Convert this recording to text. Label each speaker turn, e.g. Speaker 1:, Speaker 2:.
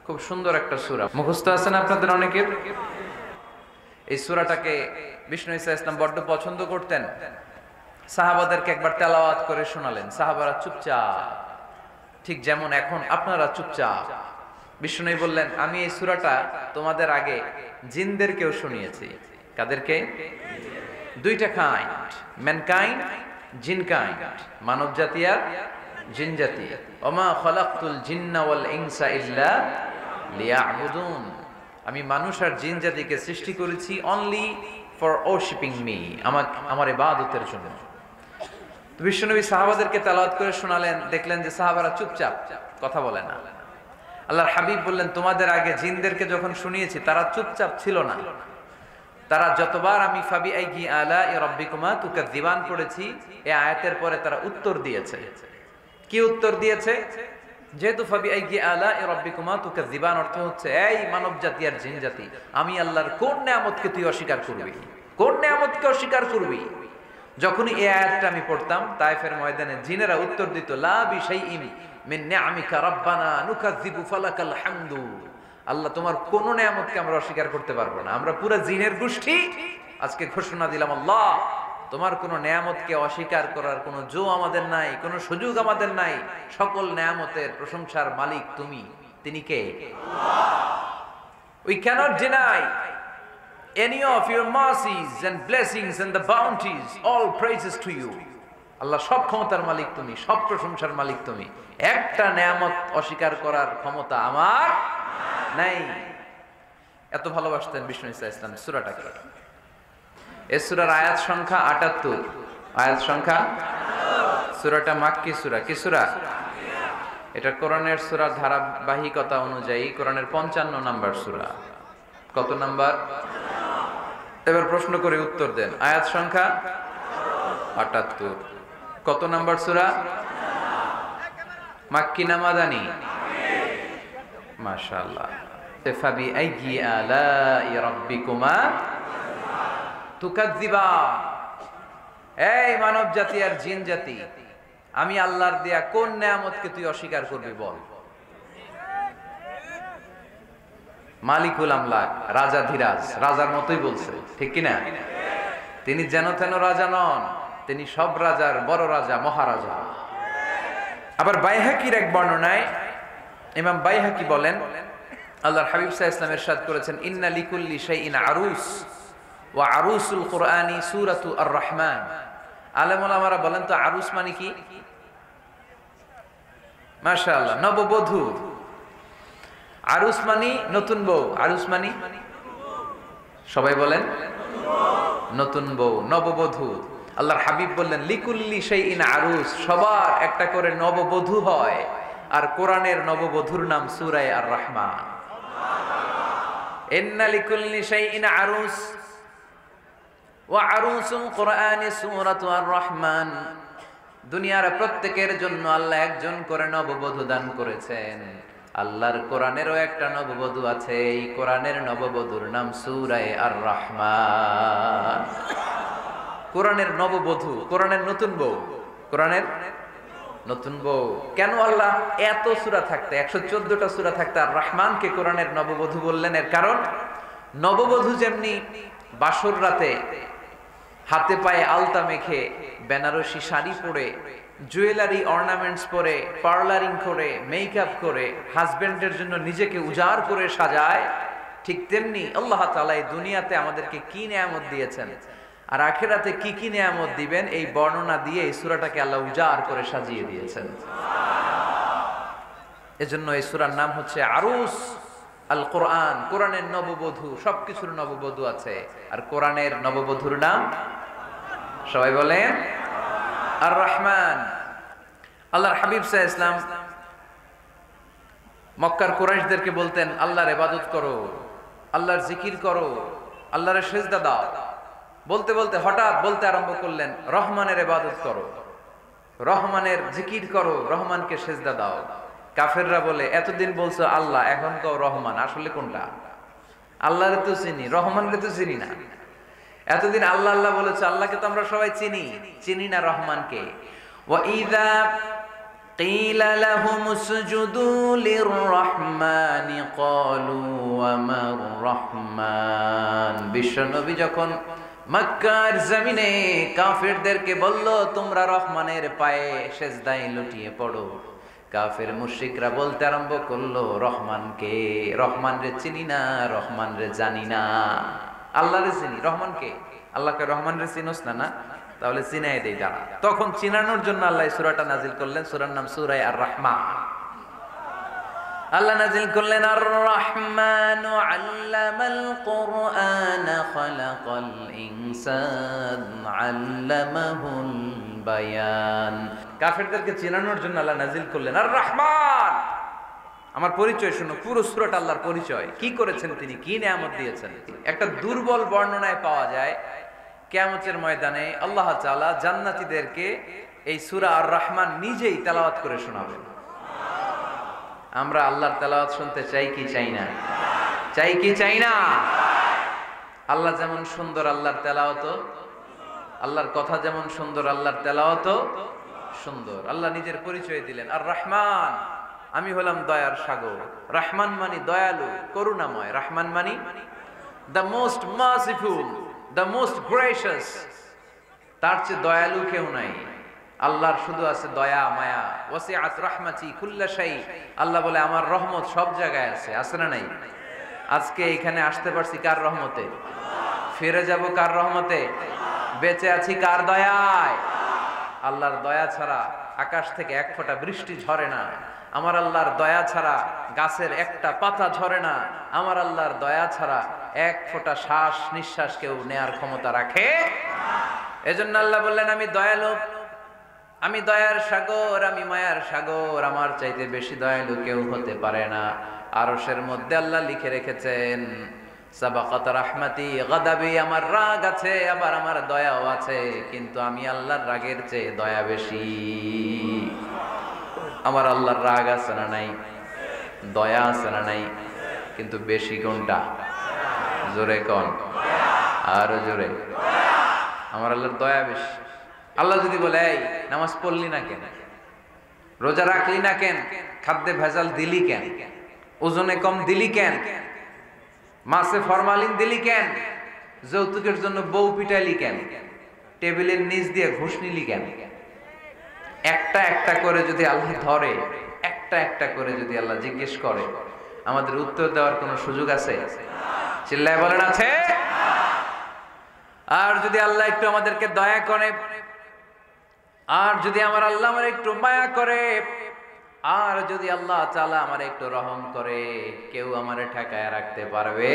Speaker 1: খুব সুন্দর একটা সূরা, মুখস্থ আছে না আপনাদের অনেকের? এই সূরাটাকে বিষ্ণু ঈসা ইসলাম বড্ড পছন্দ করতেন। সাহাবাদেরকে একবার তেলাওয়াত করে শোনালেন, সাহাবারা চুপচাপ, ঠিক যেমন এখন আপনারা চুপচাপ। বিষ্ণু বললেন, আমি এই সূরাটা তোমাদের আগে জিনদেরকেও শুনিয়েছি। কাদেরকে? দুইটা কাইন্ড, ম্যানকাইন্ড, জিন কাইন্ড, মানব জাতি আর জিন জাতি। ওমা খালাকতুল জিন্না ওয়াল ইনসা ইল্লা লিয়াবুদুন, আমি মানুষ আর জিন জাতিকে সৃষ্টি করেছি অনলি ফর ওরশিপিং মি, আমার ইবাদতের জন্য। তো বিশ্বনবী সাহাবাদেরকে তেলাওয়াত করে শোনালেন, দেখলেন যে সাহাবারা চুপচাপ, কথা বলে না। আল্লাহর হাবিব বললেন, তোমাদের আগে জিনদেরকে যখন শুনিয়েছি তারা চুপচাপ ছিল না। তারা যতবার আমি ফাবি আইগি আলা রাব্বিকুমা তুকাযিবান পড়েছি, এই আয়াতের পরে তারা উত্তর দিয়েছে। কি উত্তর দিয়েছে? যেহেতু ফাবি আইগি আলা রাব্বিকুমা তুকাযিবান অর্থ হচ্ছে, এই মানব জাতি আর জিন জাতি, আমি আল্লাহর কোন নিয়ামতকে তুই অস্বীকার করবি? কোন নিয়ামতকে অস্বীকার করবি? যখনই এই আয়াতটা আমি পড়তাম, তায়েফের ময়দানে জিনেরা উত্তর দিত, লা বিশাইইন মিন নিআমিকা রাব্বানা নুকাযিবু ফালাকাল হামদু। আল্লাহ, তোমার কোন নিয়ামতকে আমরা অস্বীকার করতে পারবো না। আমরা পুরো জিনের গোষ্ঠী আজকে ঘোষণা দিলাম, আল্লাহ তোমার কোন নিয়ামতকে অস্বীকার করার কোনো জো আমাদের নাই, কোনো সুযোগ আমাদের নাই। সকল নিয়ামতের প্রশংসার মালিক তুমি। তিনি কে? We cannot deny any of your mercies and blessings and the bounties. All praises to you. আল্লাহ, সব ক্ষমতার মালিক তুমি, সব প্রশংসার মালিক তুমি। একটা নিয়ামত অস্বীকার করার ক্ষমতা আমার নাই। এত ভালোবাসতেন বিষ্ণু ঈসা ইসলাম সূরাটাকে। এই সূরার আয়াত সংখ্যা ৭৮। আয়াত সংখ্যা, সূরাটা মাক্কি সূরা। কি সূরা? এটা কোরআনের সূরার ধারাবাহিকতা অনুযায়ী কোরআনের ৫৫ নাম্বার সূরা। কত নাম্বার? এবার প্রশ্ন করে উত্তর দেন। আয়াত সংখ্যা ৭৮। কত নাম্বার সূরা? মাক্কি না মাদানী? মাশাআল্লাহ। ফাবি আইয়ি আলাই রাব্বিকুমা তুকাযিবান, এই মানব জাতি আর জিন জাতি, আমি আল্লাহর দেয়া কোন নিয়ামতকে তুই অস্বীকার করবি বল? মালিকুল আমলাক, রাজা ধীরাজ, রাজার মতোই বলছে, ঠিক কিনা? তিনি যেন তেন রাজা নন, তিনি সব রাজার বড় রাজা, মহারাজা। আবার বাইহাকির এক বর্ণনায় ইমাম বাইহাকি বলেন, আল্লাহর হাবিব সাল্লাল্লাহু আলাইহি ওয়াসাল্লাম ইরশাদ করেছেন, ইন্না লিকুল্লি শাইইন আরুস ওয়া আরুসুল কুরআনি সূরাতু আর-রাহমান। আলেম ওলামারা বলেন, তো আরুস মানে কি? মাশাআল্লাহ, নববধূ। আরুস মানে নতুন বউ। আরুস মানে সবাই বলেন নতুন বউ, নববধূ। আল্লাহর হাবিব বললেন, লিকুল্লি শাইইন আরুস, সবার একটা করে নববধূ হয়। আর কোরআনের নববধূর নাম সূরা আর-রাহমান। ইন্না লিকুল্লি শাইইন আরুস ওয়া আরুসুল কুরআনি সূরাতু আর-রাহমান। দুনিয়ার প্রত্যেকের জন্য আল্লাহ একজন করে নববধূ দান করেছেন। আল্লাহর কোরআনেরও একটা নববধূ আছে, এই কোরআনের নববধূর নাম সূরা আর-রাহমান। কোরআনের নববধূ, কোরআনের নতুন বউ, কোরআনের নতুন বউ। কেন আল্লাহ এত সূরা থাকতে, ১১৪টা সূরা থাকতে আর রহমানকে কোরআনের নববধূ বললেন? এর কারণ, নববধূ যেমনি বাসর রাতে হাতে পায়ে আলতা মেখে, বেনারসি শাড়ি পরে, জুয়েলারি অর্নামেন্টস পরে, পার্লারিং করে, মেকআপ করে হাজবেন্ডের জন্য নিজেকে উজাড় করে সাজায়, ঠিক তেমনি আল্লাহ তাআলা এই দুনিয়াতে আমাদেরকে কি নিয়ামত দিয়েছেন আর আখিরাতে কি কি নিয়ামত দিবেন, এই বর্ণনা দিয়ে এই সূরাটাকে আল্লাহ উজাড় করে সাজিয়ে দিয়েছেন। এজন্য এই সূরার নাম হচ্ছে আরুস আল কোরআন, কোরআনের নববধূ। সবকিছুর নববধূ আছে, আর কোরআনের নববধূর নাম সবাই বলেন আর রহমান। আল্লাহর হাবিব সাল্লাল্লাহু আলাইহি ওয়াসাল্লাম মক্কার কুরাইশদেরকে বলতেন, আল্লাহর ইবাদত করো, আল্লাহর জিকির করো, আল্লাহর সিজদা দাও। বলতে বলতে হঠাৎ বলতে আরম্ভ করলেন, রহমানের ইবাদত করো, রহমানের জিকির করো, রহমানকে সিজদা দাও। কাফেররা বলে, এতদিন বলছো আল্লাহ, এখন কও রহমান, আসলে কোনটা? আল্লাহরে তো চিনি, রহমানকে তো চিনি না। এতদিন আল্লাহ আল্লাহ বলেছে, আল্লাহকে তো আমরা সবাই চিনি, চিনি না রহমানকে। ওয়া ইযা قيل لهم اسجدوا للرحمن قالوا وما الرحمن বিশ্বনবী যখন মক্কার জমিনে কাফেরদেরকে বলল তোমরা রহমানের পায়ে সেজদায় লুটিয়ে পড়ো, কাফের মুশরিকরা বলতে আরম্ভ করলো রহমান কে? রহমান রে চিনি না, রহমান রে জানি না। আল্লাহ রে চিনি, রহমান কে? আল্লাহকে রহমান রে চিনোস না? না, তাহলে চিনাই দেই দাঁড়া। তখন চিনানোর জন্য আল্লাহ সূরাটা নাজিল করলেন, সূরার নাম সূরা আর রহমান। আল্লাহ নাজিল করলেন আর রহমান আল্লামাল কুরআন খালাকাল ইনসান আল্লামাহুল বায়ান। কাফেরদেরকে চিনানোর জন্য আল্লাহ নাজিল করলেন আর রহমান। আমার পরিচয় শুনো, পুরো সূরাটা আল্লাহর পরিচয়, কি করেছেন তিনি, কি নিয়ামত দিয়েছেন। একটা দুর্বল বর্ণনায় পাওয়া যায় কিয়ামতের ময়দানে আল্লাহ তাআলা জান্নাতীদেরকে এই সূরা আর রহমান নিজেই তেলাওয়াত করে শোনাবেন। আমরা আল্লাহর তেলাওয়াত শুনতে চাই কি চাই না? চাই কি চাই না? আল্লাহ যেমন সুন্দর আল্লাহর তেলাওয়াত, আল্লাহর কথা যেমন সুন্দর আল্লাহর তেলাওয়াত সুন্দর। আল্লাহ নিজের পরিচয় দিলেন আর রহমান, আমি হলাম দয়ার সাগর। রহমান মানে দয়ালু, করুণাময়। রহমান মানে the most merciful, the most gracious. তার চেয়ে দয়ালু কেউ নাই। আল্লাহর শুধু আছে দয়া মায়া। ওয়াসিআত রাহমাতি কুল্লা শাই। আল্লাহ বলে আমার রহমত সব জায়গায় আছে। আছে না নাই? আজকে এখানে আসতে পারছি কার রহমতে? ফিরে যাব কার রহমতে? বেঁচে আছি কার দয়ায়? আল্লাহর দয়া ছাড়া আকাশ থেকে এক ফোঁটা বৃষ্টি ঝরে না। আমার আল্লাহর দয়া ছাড়া গাছের একটা পাতা ঝরে না। আমার আল্লাহর দয়া ছাড়া এক ফোঁটা শ্বাস নিঃশ্বাস কেউ নেয়ার ক্ষমতা রাখে। এজন্য আল্লাহ বললেন আমি দয়ালু, আমি দয়ার সাগর, আমি মায়ার সাগর। আমার চাইতে বেশি দয়ালু কেউ হতে পারে না। আরশের মধ্যে আল্লাহ লিখে রেখেছেন সাবাকাত রাহমাতি গাদাবি। আমার রাগ আছে, আবার আমার দয়াও আছে, কিন্তু আমি আল্লাহর রাগের চেয়ে দয়া বেশি। আমার আল্লাহর রাগ আছে না নাই? দয়া আছে না নাই? কিন্তু বেশি কোনটা? জোরে কোন? আরো জোরে। আমার আল্লাহর দয়া বেশি। আল্লাহ যদি বলে এই নামাজ পড়লি না কেন, রোজা রাখলি না কেন, খাদ্যে ভেজাল দিলি কেন, ওজনে কম দিলি কেন, মাছে ফরমালিন দিলি কেন, যৌতুকের জন্য বউ পিটাইলি কেন, টেবিলের নিচ দিয়ে ঘুষ নিলি কেন, একটা একটা করে যদি আল্লাহ ধরে, একটা একটা করে যদি আল্লাহ জিজ্ঞেস করে, আমাদের উত্তর দেওয়ার কোনো সুযোগ আছে? চিল্লায় বলেন আছে? আর যদি আল্লাহ একটু আমাদেরকে দয়া করে, আর যদি আমার আল্লাহ আমার একটু মায়া করে, আর যদি আল্লাহ তাআলা আমার একটু রহম করে, কেউ আমারে ঠেকায় রাখতে পারবে?